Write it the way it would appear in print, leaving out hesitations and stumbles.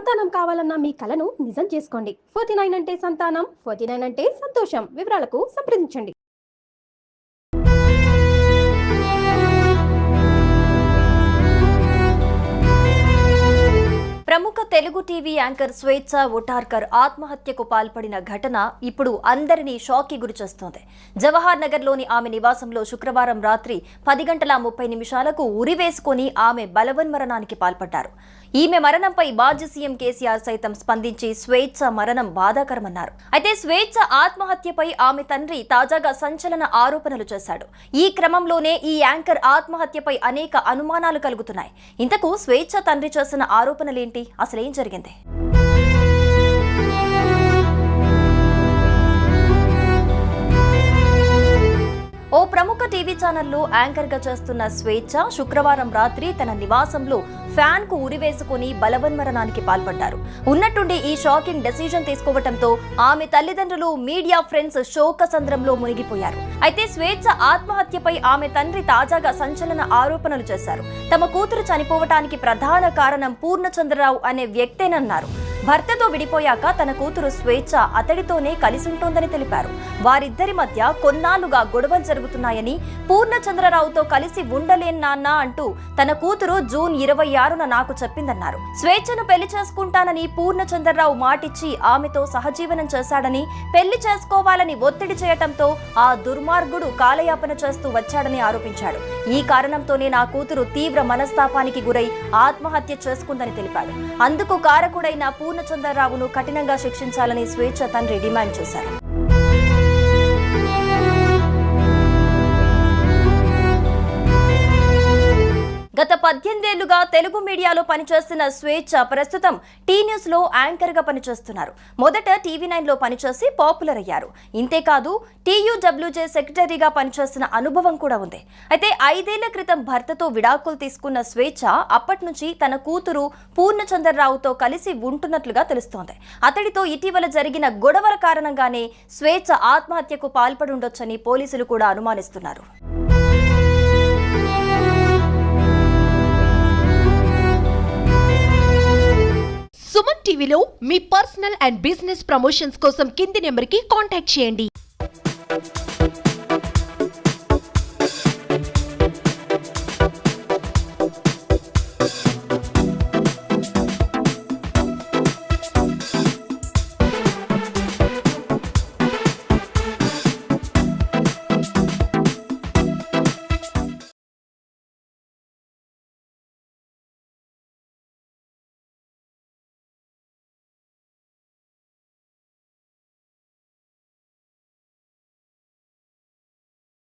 సంతానం కావాలన్న మీ కలను నిజం చేసుకోండి. 49 అంటే సంతానం, 49 అంటే సంతోషం. వివరాలకు సంప్రదించండి. ప్రముఖ తెలుగు టీవీ యాంకర్ స్వేచ్ఛ ఉటార్కర్ ఆత్మహత్యకు పాల్పడిన ఘటన ఇప్పుడు అందరినీ షాక్కి గురిచేస్తోంది. జవహర్ నగర్లోని ఆమె నివాసంలో శుక్రవారం రాత్రి 10:30 ఉరివేసుకుని ఆమె బలవన్మరణానికి పాల్పడ్డారు. ఈమె మరణంపై మాజీ సీఎం కేసీఆర్ సైతం స్పందించి స్వేచ్ఛ మరణం బాధాకరమన్నారు. అయితే స్వేచ్ఛ ఆత్మహత్యపై ఆమె తండ్రి తాజాగా సంచలన ఆరోపణలు చేశాడు. ఈ క్రమంలోనే ఈ యాంకర్ ఆత్మహత్యపై అనేక అనుమానాలు కలుగుతున్నాయి. ఇంతకు స్వేచ్ఛ తండ్రి చేసిన ఆరోపణలేంటి? అసలేం జరిగింది? ఓ ప్రముఖ టీవీ ఛానల్లో యాంకర్ గా చేస్తున్న స్వేచ్ఛ శుక్రవారం రాత్రి తన నివాసంలో ఫ్యాన్ కు ఉరివేసుకుని బలవన్మరణానికి పాల్పడ్డారు. ఉన్నట్టుండి ఈ షాకింగ్ డెసిజన్ తీసుకోవడంతో ఆమె తల్లిదండ్రులు, మీడియా ఫ్రెండ్స్ శోకసంద్రంలో మునిగిపోయారు. అయితే స్వేచ్ఛ ఆత్మహత్యపై ఆమె తండ్రి తాజాగా సంచలన ఆరోపణలు చేశారు. తమ కూతురు చనిపోవటానికి ప్రధాన కారణం పూర్ణచంద్రరావు అనే వ్యక్తేనన్నారు. భర్తతో విడిపోయాక తన కూతురు స్వేచ్ఛ అతడితోనే కలిసుంటోందని తెలిపారు. వారిద్దరి మధ్య కొన్నాళ్లుగా గొడవలు జరుగుతున్నాయని, పూర్ణచంద్రరావుతో కలిసి ఉండలేను నాన్న అంటూ తన కూతురు జూన్ 26న నాకు చెప్పిందన్నారు. స్వేచ్ఛను పెళ్లి చేసుకుంటానని పూర్ణచంద్రరావు మాటిచ్చి ఆమెతో సహజీవనం చేశాడని, పెళ్లి చేసుకోవాలని ఒత్తిడి చేయటంతో ఆ దుర్మార్గుడు కాలయాపన చేస్తూ వచ్చాడని ఆరోపించాడు. ఈ కారణంతోనే నా కూతురు తీవ్ర మనస్తాపానికి గురై ఆత్మహత్య చేసుకుందని తెలిపాడు. అందుకు కారకుడైన పూర్ణచంద్రరావును కఠినంగా శిక్షించాలని స్వేచ్ఛ తండ్రి డిమాండ్ చేశారు. గత 18 ఏళ్లుగా తెలుగు మీడియాలో పనిచేస్తున్న స్వేచ్ఛ ప్రస్తుతం టీ న్యూస్ లో యాంకర్ గా పనిచేస్తున్నారు. మొదట TV9 లో పనిచేసి పాపులర్ అయ్యారు. ఇంతేకాదు TUWJ సెక్రటరీగా పనిచేస్తున్న అనుభవం కూడా ఉంది. అయితే 5 ఏళ్ల క్రితం భర్తతో విడాకులు తీసుకున్న స్వేచ్ఛ అప్పటి నుంచి తన కూతురు పూర్ణచంద్రరావుతో కలిసి ఉంటున్నట్లుగా తెలుస్తోంది. అతడితో ఇటీవల జరిగిన గొడవల కారణంగానే స్వేచ్ఛ ఆత్మహత్యకు పాల్పడి ఉండొచ్చని పోలీసులు కూడా అనుమానిస్తున్నారు. సుమన్ టీవీలో మీ పర్సనల్ అండ్ బిజినెస్ ప్రమోషన్స్ కోసం కింది నెంబర్కి కాంటాక్ట్ చేయండి.